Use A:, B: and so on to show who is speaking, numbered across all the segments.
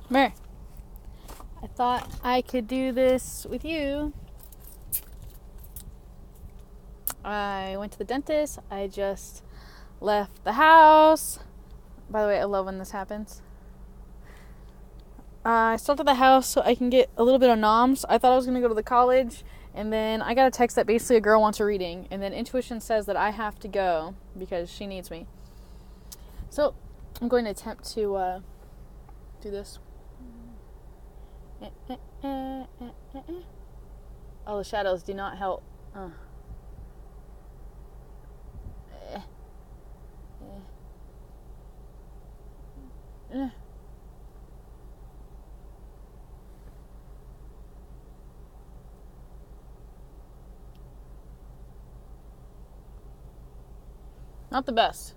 A: Come here. I thought I could do this with you. I went to the dentist. I just left the house. By the way, I love when this happens. I stopped at the house so I can get a little bit of noms. I thought I was going to go to the college, and then I got a text that basically a girl wants a reading, and then intuition says that I have to go because she needs me. So I'm going to attempt to do this. Oh, the shadows do not help. Not the best.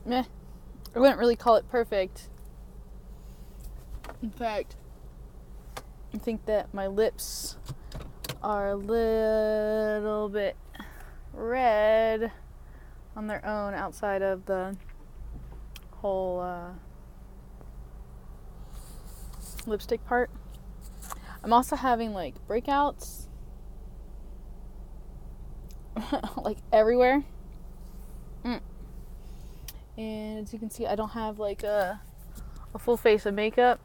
A: Meh. I wouldn't really call it perfect. In fact, I think that my lips are a little bit red on their own outside of the whole lipstick part. I'm also having like breakouts like everywhere. And as you can see, I don't have like a full face of makeup.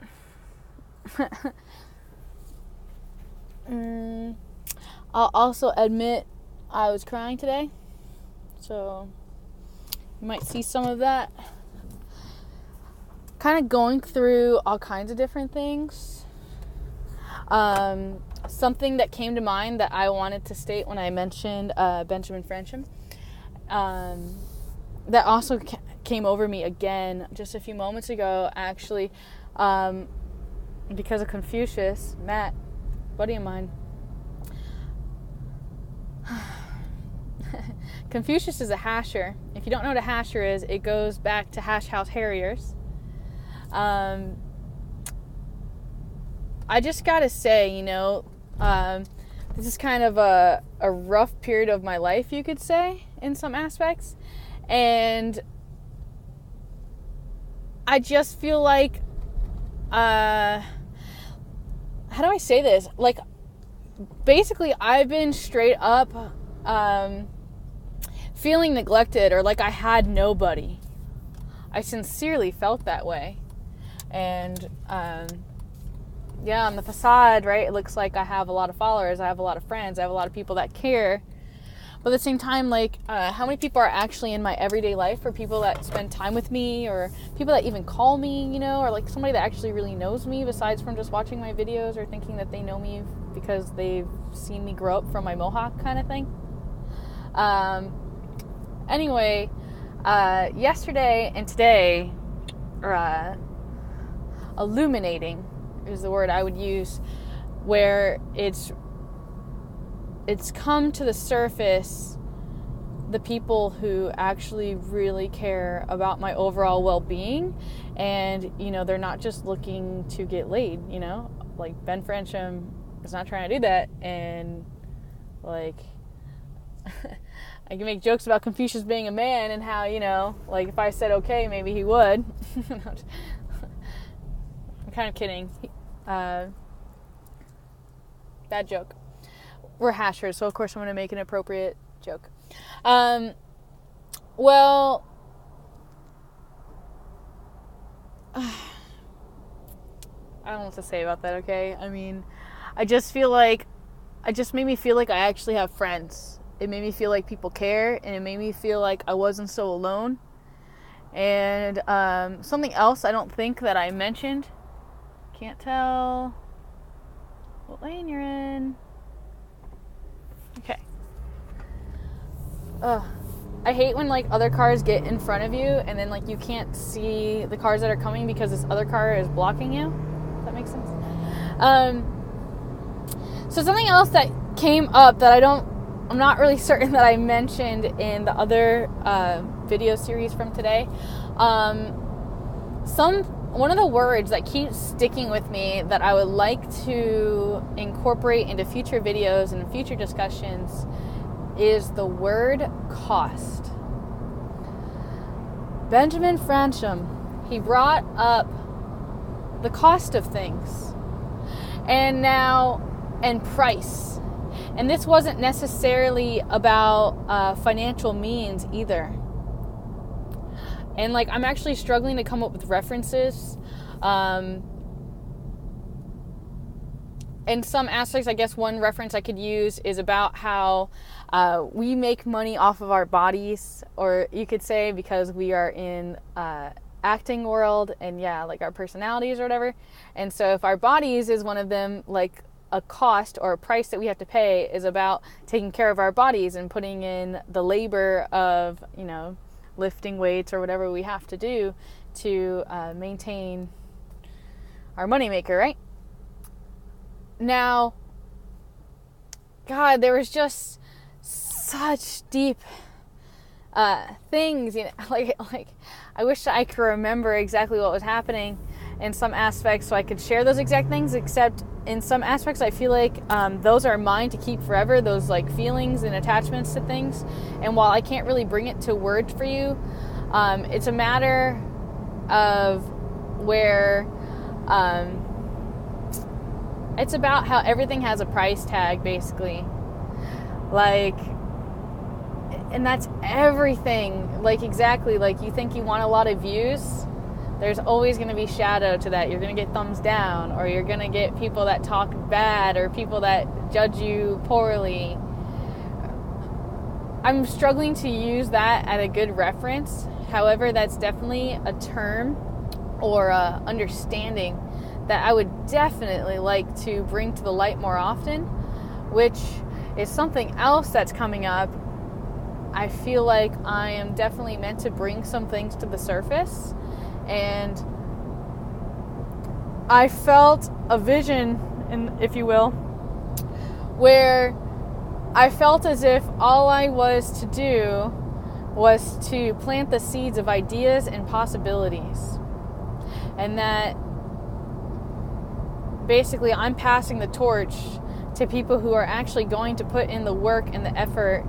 A: I'll also admit I was crying today, so you might see some of that. Kind of going through all kinds of different things. Something that came to mind that I wanted to state when I mentioned Benjamin Franklin, that also came over me again just a few moments ago, actually, because of Confucius. Matt, buddy of mine, Confucius is a hasher. If you don't know what a hasher is, it goes back to Hash House Harriers. I just gotta say, this is kind of a rough period of my life, you could say, in some aspects. And I just feel like, how do I say this? Like, basically, I've been straight up feeling neglected, or like I had nobody. I sincerely felt that way. And, yeah, on the facade, right, it looks like I have a lot of followers, I have a lot of friends, I have a lot of people that care. But at the same time, like, how many people are actually in my everyday life, or people that spend time with me, or people that even call me, or like somebody that actually really knows me besides from just watching my videos or thinking that they know me because they've seen me grow up from my mohawk kind of thing. Anyway, yesterday and today are illuminating is the word I would use, where it's come to the surface the people who actually really care about my overall well-being, and they're not just looking to get laid, like Ben Francham is not trying to do that. And like I can make jokes about Confucius being a man and how, like if I said okay, maybe he would. I'm kind of kidding. Bad joke. We're hashers, so of course I'm going to make an appropriate joke. Well, I don't know what to say about that, okay? I mean, it just made me feel like I actually have friends. It made me feel like people care, and it made me feel like I wasn't so alone. And something else I don't think that I mentioned, can't tell what lane you're in. Okay. Ugh. I hate when, like, other cars get in front of you and then, like, you can't see the cars that are coming because this other car is blocking you. Does that make sense? So something else that came up that I'm not really certain that I mentioned in the other video series from today. One of the words that keeps sticking with me that I would like to incorporate into future videos and future discussions is the word cost. Benjamin Franklin, he brought up the cost of things and price. And this wasn't necessarily about financial means either. And, like, I'm actually struggling to come up with references. In some aspects, I guess one reference I could use is about how we make money off of our bodies, or you could say because we are in acting world and, yeah, like our personalities or whatever. And so if our bodies is one of them, like, a cost or a price that we have to pay is about taking care of our bodies and putting in the labor of, you know, lifting weights or whatever we have to do to maintain our moneymaker, right? Now, God, there was just such deep things, you know, like I wish I could remember exactly what was happening in some aspects so I could share those exact things, except in some aspects I feel like those are mine to keep forever, those, like, feelings and attachments to things. And while I can't really bring it to words for you, it's a matter of where it's about how everything has a price tag, basically. Like, and that's everything. Like, exactly, like, you think you want a lot of views, there's always going to be shadow to that. You're going to get thumbs down, or you're going to get people that talk bad, or people that judge you poorly. I'm struggling to use that at a good reference. However, that's definitely a term or a understanding that I would definitely like to bring to the light more often, which is something else that's coming up. I feel like I am definitely meant to bring some things to the surface. And I felt a vision, if you will, where I felt as if all I was to do was to plant the seeds of ideas and possibilities. And that basically I'm passing the torch to people who are actually going to put in the work and the effort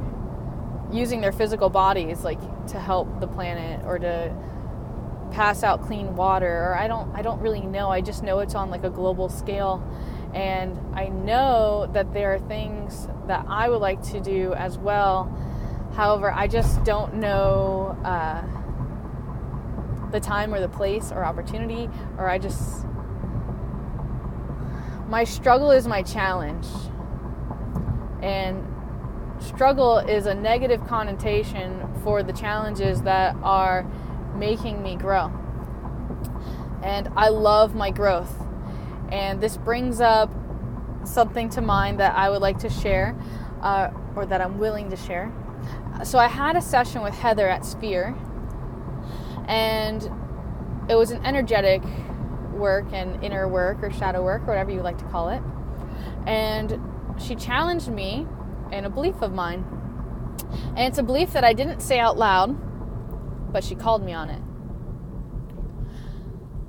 A: using their physical bodies, like, to help the planet or to pass out clean water, or I don't really know. I just know it's on, like, a global scale. And I know that there are things that I would like to do as well. However, I just don't know the time or the place or opportunity, or my struggle is my challenge. And struggle is a negative connotation for the challenges that are making me grow. And I love my growth. And this brings up something to mind that I would like to share, or that I'm willing to share. So I had a session with Heather at Sphere, and it was an energetic work and inner work or shadow work or whatever you like to call it. And she challenged me in a belief of mine. And it's a belief that I didn't say out loud, but she called me on it.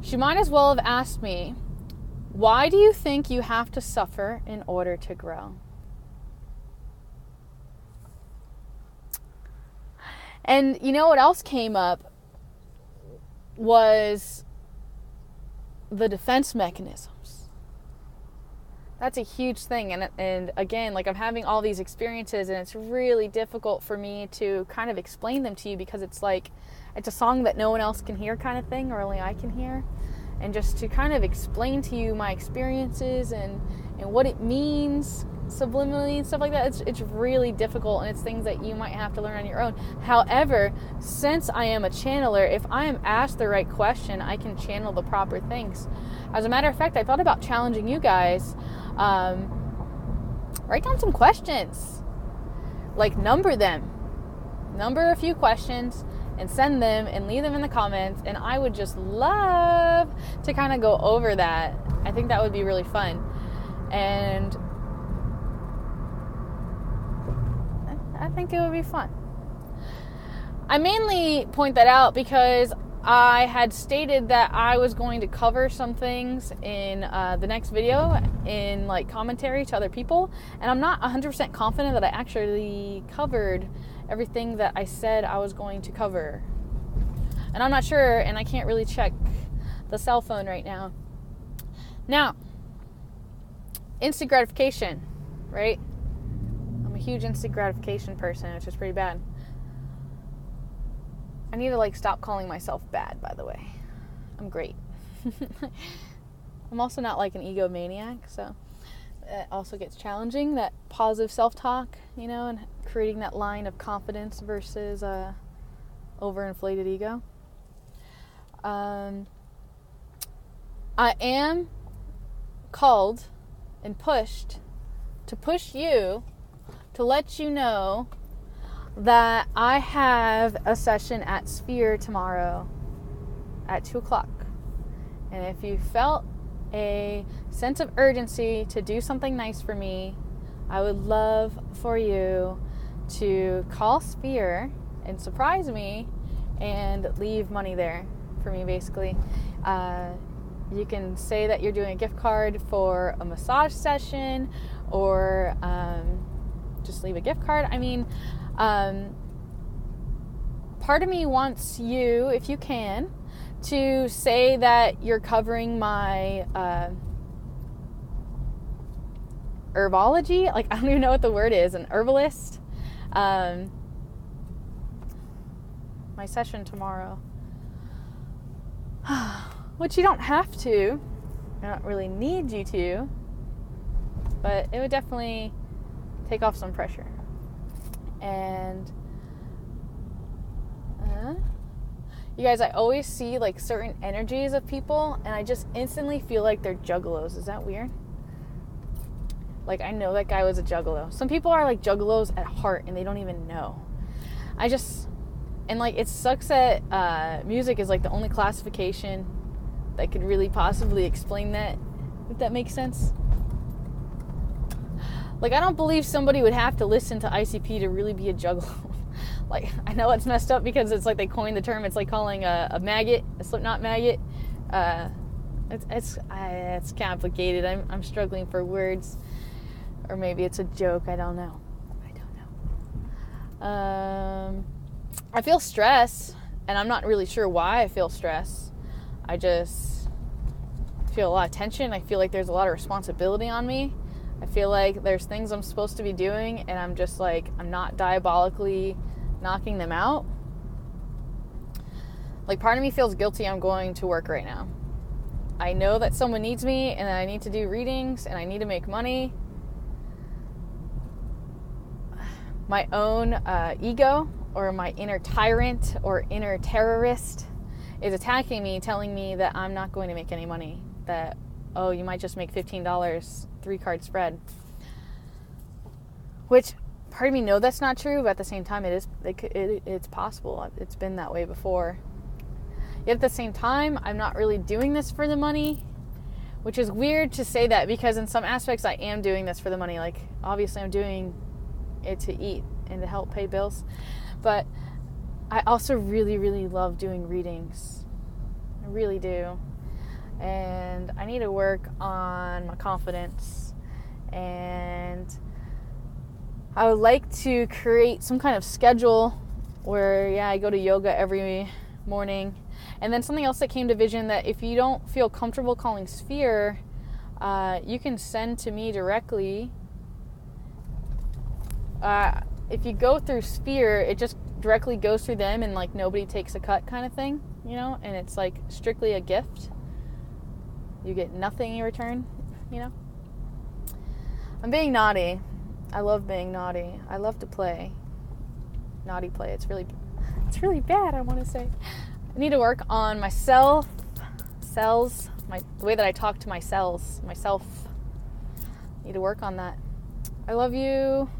A: She might as well have asked me, why do you think you have to suffer in order to grow? And you know what else came up was the defense mechanisms. That's a huge thing. And again, like, I'm having all these experiences, and it's really difficult for me to kind of explain them to you, because it's like, it's a song that no one else can hear kind of thing, or only I can hear. And just to kind of explain to you my experiences and what it means subliminally and stuff like that, it's really difficult, and it's things that you might have to learn on your own. However, since I am a channeler, if I am asked the right question, I can channel the proper things. As a matter of fact, I thought about challenging you guys. Write down some questions. like number them. Number a few questions and send them and leave them in the comments. And I would just love to kind of go over that. I think that would be really fun. And I think it would be fun. I mainly point that out because I had stated that I was going to cover some things in the next video in like commentary to other people, and I'm not 100% confident that I actually covered everything that I said I was going to cover. And I'm not sure, and I can't really check the cell phone right now. Now, instant gratification, right? I'm a huge instant gratification person, which is pretty bad. I need to like stop calling myself bad, by the way. I'm great. I'm also not like an egomaniac, so it also gets challenging, that positive self-talk, you know, and creating that line of confidence versus overinflated ego. I am called and pushed to push you to let you know that I have a session at Sphere tomorrow at 2:00. And if you felt a sense of urgency to do something nice for me, I would love for you to call Sphere and surprise me and leave money there for me, basically. You can say that you're doing a gift card for a massage session, or just leave a gift card. I mean, part of me wants you, if you can, to say that you're covering my herbology. Like, I don't even know what the word is, an herbalist. My session tomorrow. Which you don't have to. I don't really need you to. But it would definitely take off some pressure. And you guys, I always see like certain energies of people, and I just instantly feel like they're juggalos. Is that weird? Like, I know that guy was a juggalo. Some people are like juggalos at heart and they don't even know. And like, it sucks that music is like the only classification that could really possibly explain that, if that makes sense. Like, I don't believe somebody would have to listen to ICP to really be a juggalo. Like, I know it's messed up because it's like they coined the term. It's like calling a maggot a Slipknot maggot. It's complicated. I'm struggling for words, or maybe it's a joke. I don't know. I feel stress, and I'm not really sure why I feel stress. I just feel a lot of tension. I feel like there's a lot of responsibility on me. I feel like there's things I'm supposed to be doing, and I'm just like, I'm not diabolically knocking them out. Like, part of me feels guilty I'm going to work right now. I know that someone needs me, and I need to do readings, and I need to make money. My own ego, or my inner tyrant or inner terrorist, is attacking me, telling me that I'm not going to make any money. That, oh, you might just make $15, 3-card spread. Which, part of me know that's not true, but at the same time, it's possible. It's been that way before. Yet at the same time, I'm not really doing this for the money, which is weird to say that, because in some aspects I am doing this for the money. Like, obviously I'm doing it to eat and to help pay bills. But I also really, really love doing readings. I really do. And I need to work on my confidence. And I would like to create some kind of schedule where, I go to yoga every morning. And then something else that came to vision, that if you don't feel comfortable calling Sphere, you can send to me directly. If you go through Sphere, it just directly goes through them, and like nobody takes a cut kind of thing, you know, and it's like strictly a gift. You get nothing in return, you know. I'm being naughty. I love being naughty. I love to play. Naughty play. It's really bad, I want to say. I need to work on myself, the way that I talk to myself. I need to work on that. I love you.